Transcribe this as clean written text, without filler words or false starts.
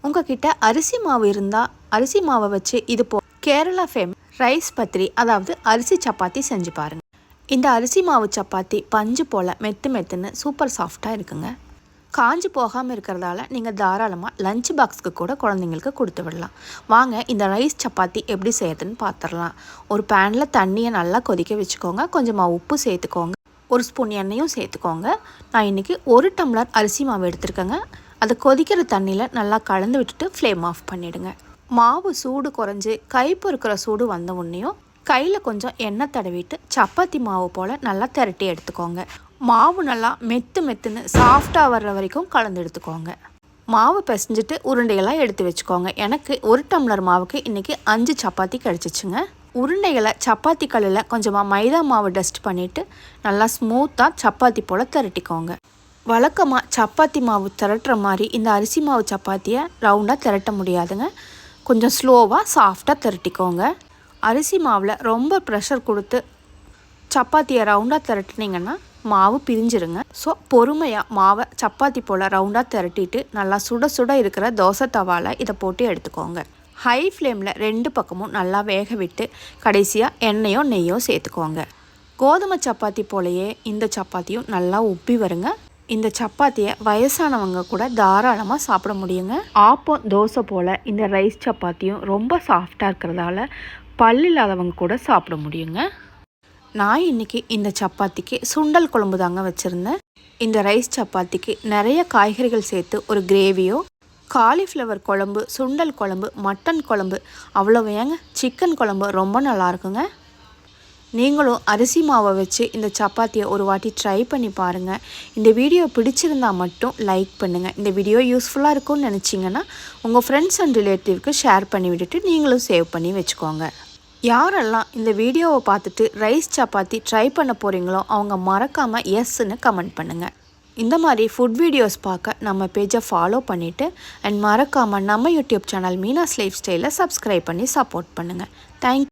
உங்ககிட்ட அரிசி மாவு இருந்தால் அரிசி மாவை வச்சு இது கேரளா ரைஸ் பத்திரி அதாவது அரிசி சப்பாத்தி செஞ்சு பாருங்கள். இந்த அரிசி மாவு சப்பாத்தி பஞ்சு போல் மெத்துன்னு சூப்பர் சாஃப்டாக இருக்குங்க. காஞ்சி போகாமல் இருக்கிறதால நீங்கள் தாராளமாக லஞ்ச் பாக்ஸுக்கு கூட குழந்தைங்களுக்கு கொடுத்து விடலாம். வாங்க இந்த ரைஸ் சப்பாத்தி எப்படி செய்யறதுன்னு பார்த்துடலாம். ஒரு பேனில் தண்ணியை நல்லா கொதிக்க வச்சுக்கோங்க. கொஞ்சமாக உப்பு சேர்த்துக்கோங்க. ஒரு ஸ்பூன் எண்ணெயும் சேர்த்துக்கோங்க. நான் இன்றைக்கி 1 டம்ளர் அரிசி மாவு எடுத்துருக்கேங்க. அதை கொதிக்கிற தண்ணியில் நல்லா கலந்து விட்டுட்டு ஃப்ளேம் ஆஃப் பண்ணிவிடுங்க. மாவு சூடு குறைஞ்சி கை பொறுக்கிற சூடு வந்த உடனேயும் கையில் கொஞ்சம் எண்ணெய் தடவிட்டு சப்பாத்தி மாவு போல் நல்லா திரட்டி எடுத்துக்கோங்க. மாவு நல்லா மெத்துன்னு சாஃப்டாக வர்ற வரைக்கும் கலந்து எடுத்துக்கோங்க. மாவு பிசைஞ்சிட்டு உருண்டைகளாக எடுத்து வச்சுக்கோங்க. எனக்கு 1 டம்ளர் மாவுக்கு இன்றைக்கி 5 சப்பாத்தி கிடச்சிச்சுங்க. உருண்டைகளை சப்பாத்தி கல்லில் கொஞ்சமாக மைதா மாவு டஸ்ட் பண்ணிவிட்டு நல்லா ஸ்மூத்தாக சப்பாத்தி போல் திரட்டிக்கோங்க. வழக்கமாக சப்பாத்தி மாவு திரட்டுற மாதிரி இந்த அரிசி மாவு சப்பாத்தியை ரவுண்டாக திரட்ட முடியாதுங்க. கொஞ்சம் ஸ்லோவாக சாஃப்டாக திரட்டிக்கோங்க. அரிசி மாவில் ரொம்ப ப்ரெஷர் கொடுத்து சப்பாத்தியை ரவுண்டாக திரட்டினீங்கன்னா மாவு பிரிஞ்சிருங்க. ஸோ பொறுமையாக மாவை சப்பாத்தி போல் ரவுண்டாக திரட்டிட்டு நல்லா சுட இருக்கிற தோசை தவாவில் இதை போட்டு எடுத்துக்கோங்க. ஹை ஃப்ளேமில் 2 பக்கமும் நல்லா வேக விட்டு கடைசியாக எண்ணெயோ நெய்யோ சேர்த்துக்கோங்க. கோதுமை சப்பாத்தி போலையே இந்த சப்பாத்தியும் நல்லா உப்பி வருங்க. இந்த சப்பாத்தியை வயசானவங்க கூட தாராளமாக சாப்பிட முடியுங்க. ஆப்பம் தோசை போல் இந்த ரைஸ் சப்பாத்தியும் ரொம்ப சாஃப்டாக இருக்கிறதால பல் இல்லாதவங்க கூட சாப்பிட முடியுங்க. நான் இன்றைக்கி இந்த சப்பாத்திக்கு சுண்டல் குழம்பு தாங்க வச்சுருந்தேன். இந்த ரைஸ் சப்பாத்திக்கு நிறைய காய்கறிகள் சேர்த்து ஒரு கிரேவியோ, காலிஃப்ளவர் குழம்பு, சுண்டல் குழம்பு, மட்டன் குழம்பு, அவ்வளவு ஏங்க சிக்கன் குழம்பு ரொம்ப நல்லாயிருக்குங்க. நீங்களும் அரிசி மாவை வச்சு இந்த சப்பாத்தியை ஒரு வாட்டி ட்ரை பண்ணி பாருங்கள். இந்த வீடியோ பிடிச்சிருந்தால் மட்டும் லைக் பண்ணுங்கள். இந்த வீடியோ யூஸ்ஃபுல்லாக இருக்கும்னு நினச்சிங்கன்னா உங்கள் ஃப்ரெண்ட்ஸ் அண்ட் ரிலேட்டிவ்க்கு ஷேர் பண்ணி விட்டுட்டு நீங்களும் சேவ் பண்ணி வச்சுக்கோங்க. யாரெல்லாம் இந்த வீடியோவை பார்த்துட்டு ரைஸ் சப்பாத்தி ட்ரை பண்ண போகிறீங்களோ அவங்க மறக்காமல் எஸ்ன்னு கமெண்ட் பண்ணுங்கள். இந்த மாதிரி ஃபுட் வீடியோஸ் பார்க்க நம்ம பேஜை ஃபாலோ பண்ணிவிட்டு அண்ட் மறக்காமல் நம்ம யூடியூப் சேனல் மீனாஸ் லைஃப் ஸ்டைலை சப்ஸ்கிரைப் பண்ணி சப்போர்ட் பண்ணுங்கள். தேங்க்யூ.